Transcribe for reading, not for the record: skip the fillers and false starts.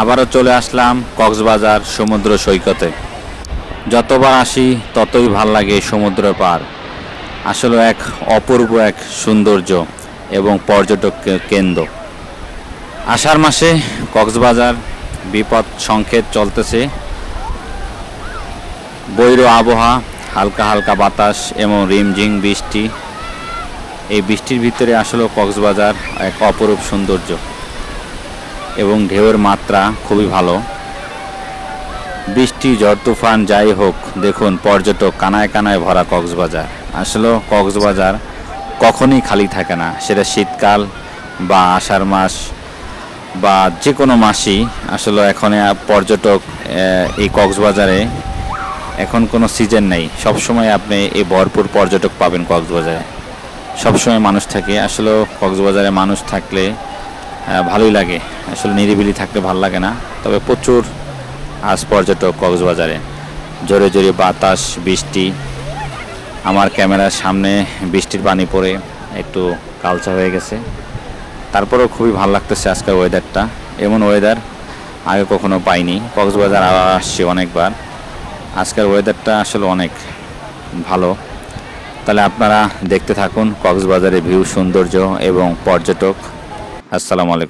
আবারও চলে আসলাম কক্সবাজার সমুদ্র সৈকতে। যতবার আসি ততই ভাল লাগে এই সমুদ্র পার। আসলে এক অপূর্ব এক সৌন্দর্য এবং পর্যটক কেন্দ্র। আষাঢ় মাসে কক্সবাজার বিপদ সংকেত চলতেছে। বৈর আবহাওয়া, হালকা হালকা বাতাস এবং রিমঝিম বৃষ্টি। এই বৃষ্টির ভিতরে আসলে কক্সবাজার এক অপরূপ সৌন্দর্য এবং ঢেউয়ের মাত্রা খুবই ভালো। বৃষ্টি, ঝড় তুফান যাই হোক, দেখুন পর্যটক কানায় কানায় ভরা কক্সবাজার। আসলে কক্সবাজার কখনই খালি থাকে না, সেটা শীতকাল বা আষাঢ় মাস বা যে কোনো মাসই। আসলে এখন পর্যটক এই কক্সবাজারে এখন কোনো সিজন নেই, সবসময় আপনি এই ভরপুর পর্যটক পাবেন কক্সবাজারে। সবসময় মানুষ থাকে। আসলে কক্সবাজারে মানুষ থাকলে ভালোই লাগে। আসলে নিরিবিলি থাকলে ভালো লাগে না, তবে প্রচুর আজ পর্যটক কক্সবাজারে। জোরে জোরে বাতাস, বৃষ্টি। আমার ক্যামেরার সামনে বৃষ্টির পানি পড়ে একটু কালচা হয়ে গেছে। তারপরেও খুবই ভালো লাগতেছে আজকের ওয়েদারটা। এমন ওয়েদার আগে কখনো পাইনি। কক্সবাজার আসছি অনেকবার, আজকের ওয়েদারটা আসলে অনেক ভালো। তাহলে আপনারা দেখতে থাকুন কক্সবাজারের ভিউ, সৌন্দর্য এবং পর্যটক। আসসালামু আলাইকুম।